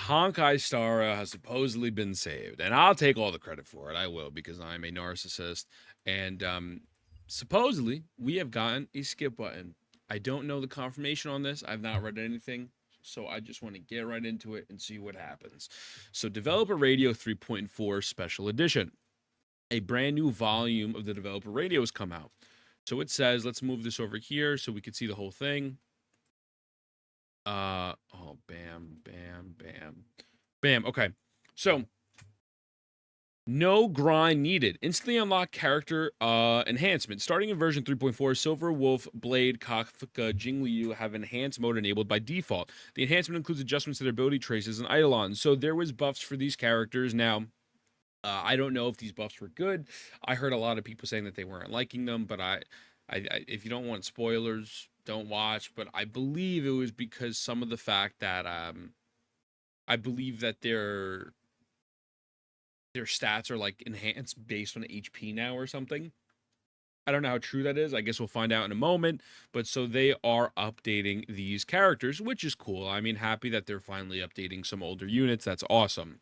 Honkai Star Rail has supposedly been saved, and I'll take all the credit for it. I will because I'm a narcissist. And supposedly we have gotten a skip button. I don't know the confirmation on this. I've not read anything, so I just want to get right into it and see what happens. So, Developer Radio 3.4 Special Edition, a brand new volume of the Developer Radio has come out. So it says, let's move this over here so we can see the whole thing. Oh, bam, bam, bam, bam. Okay, so no grind needed. Instantly unlock character enhancement. Starting in version 3.4, Silver Wolf, Blade, Kafka, Jingliu have enhanced mode enabled by default. The enhancement includes adjustments to their ability traces and eidolons. So there was buffs for these characters. Now, I don't know if these buffs were good. I heard a lot of people saying that they weren't liking them, but if you don't want spoilers, don't watch. But I believe it was because some of the fact that I believe that their stats are like enhanced based on HP now or something. I don't know how true that is. I guess we'll find out in a moment. But so they are updating these characters, which is cool. I mean, happy that they're finally updating some older units. That's awesome.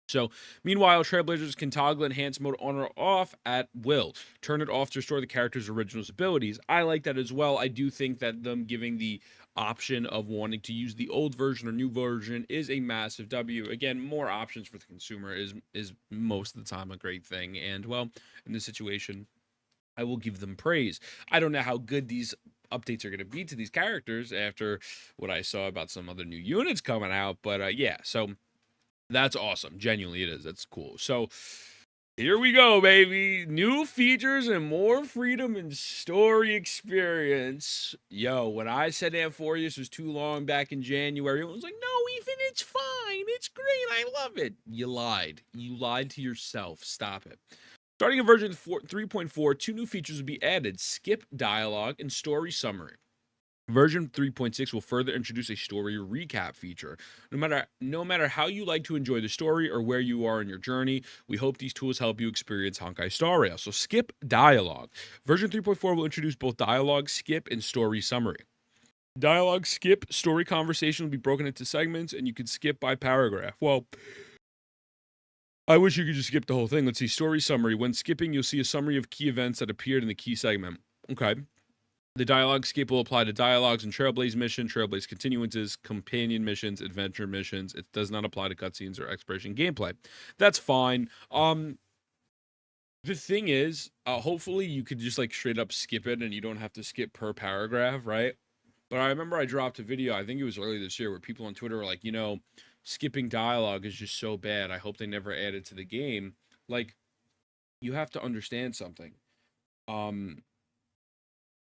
So, meanwhile, Trailblazers can toggle enhanced mode on or off at will. Turn it off to restore the character's original abilities. I like that as well. I do think that them giving the option of wanting to use the old version or new version is a massive W. Again, more options for the consumer is most of the time a great thing. And well, in this situation, I will give them praise. I don't know how good these updates are going to be to these characters after what I saw about some other new units coming out, but yeah, so that's awesome. Genuinely, it is. That's cool. So here we go, baby. New features and more freedom and story experience. Yo, when I said Amphorius was too long back in January, everyone was like, no, Ethan, it's fine. It's great. I love it. You lied. You lied to yourself. Stop it. Starting in version 3.4, two new features will be added: skip dialogue and story summary. Version 3.6 will further introduce a story recap feature. No matter how you like to enjoy the story or where you are in your journey, we hope these tools help you experience Honkai Star Rail. So skip dialogue. Version 3.4 will introduce both dialogue skip and story summary. Dialogue skip story conversation will be broken into segments and you can skip by paragraph. Well, I wish you could just skip the whole thing. Let's see. Story summary. When skipping, you'll see a summary of key events that appeared in the key segment. Okay. The dialogue skip will apply to dialogues and Trailblaze mission, Trailblaze continuances, companion missions, adventure missions. It does not apply to cutscenes or exploration gameplay. That's fine. The thing is, hopefully you could just like straight up skip it and you don't have to skip per paragraph, right? But I remember I dropped a video, I think it was early this year, where people on Twitter were like, skipping dialogue is just so bad. I hope they never add it to the game. Like, you have to understand something. Um,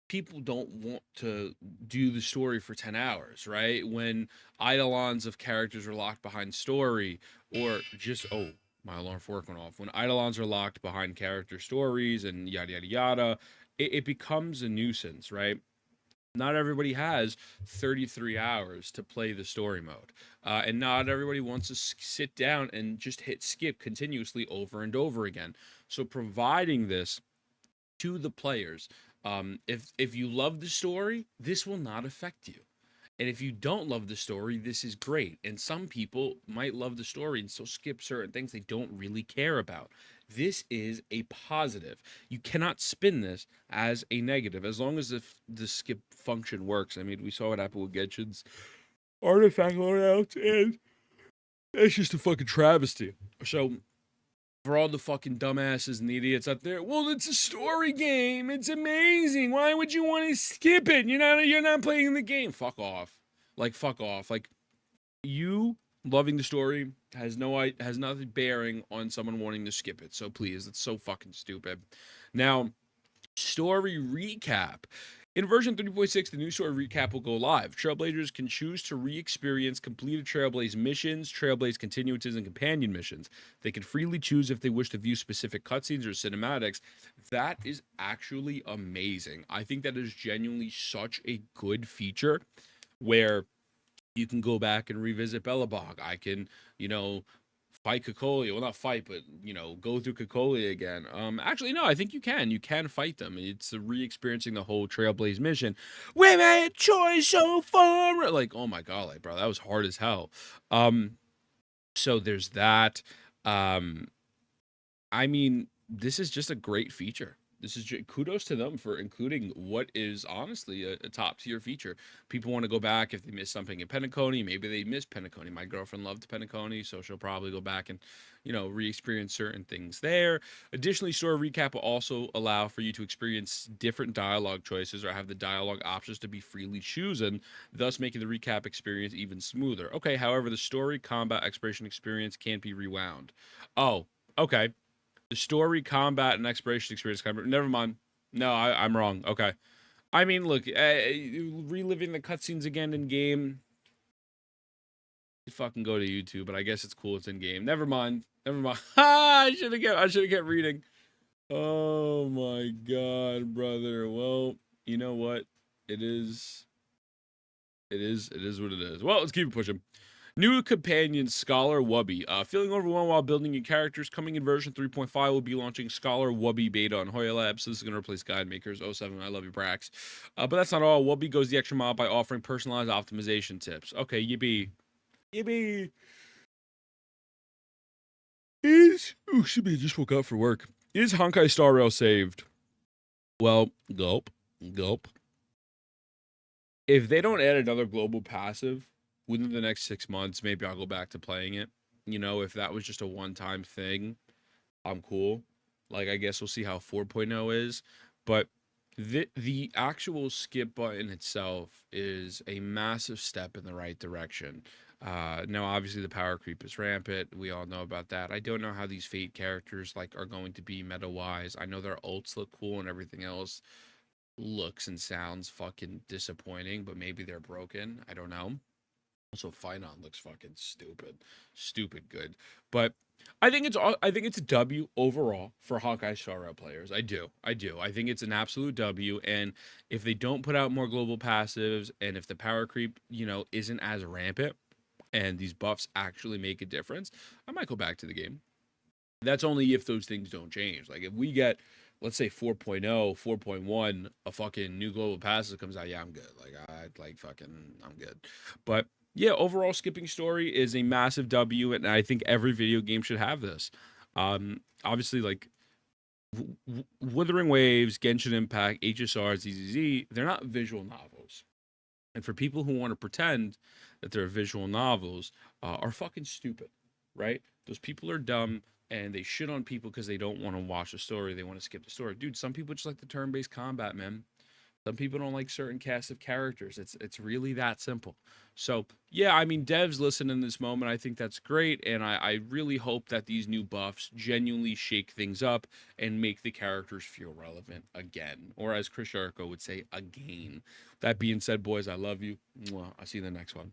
People don't want to do the story for 10 hours, right? When eidolons of characters are locked behind story, or just, oh, my alarm fork went off. When eidolons are locked behind character stories and yada, yada, yada, it becomes a nuisance, right? Not everybody has 33 hours to play the story mode. And not everybody wants to sit down and just hit skip continuously over and over again. So providing this to the players. If you love the story, this will not affect you. And if you don't love the story, this is great. And some people might love the story and still skip certain things they don't really care about. This is a positive. You cannot spin this as a negative as long as the skip function works. I mean, we saw what happened with Genshin's artifact loadouts, and it's just a fucking travesty. So for all the fucking dumbasses and the idiots out there, well, it's a story game. It's amazing. Why would you want to skip it? You're not playing the game. Fuck off. Like, fuck off. Like, you loving the story has nothing bearing on someone wanting to skip it. So please, it's so fucking stupid. Now, story recap. In version 3.6, the new story recap will go live. Trailblazers can choose to re-experience completed Trailblaze missions, Trailblaze continuances, and companion missions. They can freely choose if they wish to view specific cutscenes or cinematics. That is actually amazing. I think that is genuinely such a good feature where you can go back and revisit Bellabog. I can, fight Cocolia. Well, not fight, but go through Cocolia again. Actually, no, I think you can. You can fight them. It's re-experiencing the whole Trailblaze mission. We made choice so far. Like, oh my god, like, bro, that was hard as hell. So there's that. Um, I mean, this is just a great feature. This is kudos to them for including what is honestly a top tier feature. People want to go back if they missed something in Penacony. Maybe they missed Penacony. My girlfriend loved Penacony, so she'll probably go back and, re-experience certain things there. Additionally, story recap will also allow for you to experience different dialogue choices or have the dialogue options to be freely chosen, thus making the recap experience even smoother. Okay, however, the story, combat, exploration experience can't be rewound. Oh, okay. The story, combat, and exploration experience. Never mind. No, I'm wrong. Okay. I mean, look, reliving the cutscenes again in game. You fucking go to YouTube, but I guess it's cool. It's in game. Never mind. Never mind. Ha! I should have kept reading. Oh my god, brother. Well, you know what? It is. It is what it is. Well, let's keep it pushing. New companion Scholar Wubby. Feeling overwhelmed while building your characters? Coming in version 3.5 will be launching Scholar Wubby beta on Hoya Labs. So this is going to replace Guide Makers 07. I love you, Brax. But that's not all. Wubby goes the extra mile by offering personalized optimization tips. Okay, yippee. Yippee. Excuse me, I just woke up for work. Is Honkai Star Rail saved? Well, gulp. Gulp. If they don't add another global passive within the next 6 months, maybe I'll go back to playing it. If that was just a one-time thing, I'm cool. Like, I guess we'll see how 4.0 is. But the actual skip button itself is a massive step in the right direction. Now, obviously, the power creep is rampant. We all know about that. I don't know how these Fate characters like are going to be meta-wise. I know their ults look cool and everything else looks and sounds fucking disappointing, but maybe they're broken. I don't know. Also, Finon looks fucking stupid good. But I think it's a W overall for Hawkeye Star Rail players. I do. I think it's an absolute W. And if they don't put out more global passives, and if the power creep isn't as rampant, and these buffs actually make a difference, I might go back to the game. That's only if those things don't change. Like if we get, let's say 4.0, 4.1, a fucking new global passive comes out, yeah, I'm good. Like I'm good. But yeah, overall skipping story is a massive W, and I think every video game should have this. Obviously, like Wuthering Waves, Genshin Impact, HSR, ZZZ, they're not visual novels. And for people who want to pretend that they're visual novels, are fucking stupid, right? Those people are dumb and they shit on people because they don't want to watch the story. They want to skip the story. Dude, some people just like the turn-based combat, man. Some people don't like certain cast of characters. It's really that simple. So yeah, I mean, devs listen in this moment. I think that's great, and I really hope that these new buffs genuinely shake things up and make the characters feel relevant again, or as Chris Jericho would say, again. That being said, boys, I love you. Mwah. I'll see you in the next one.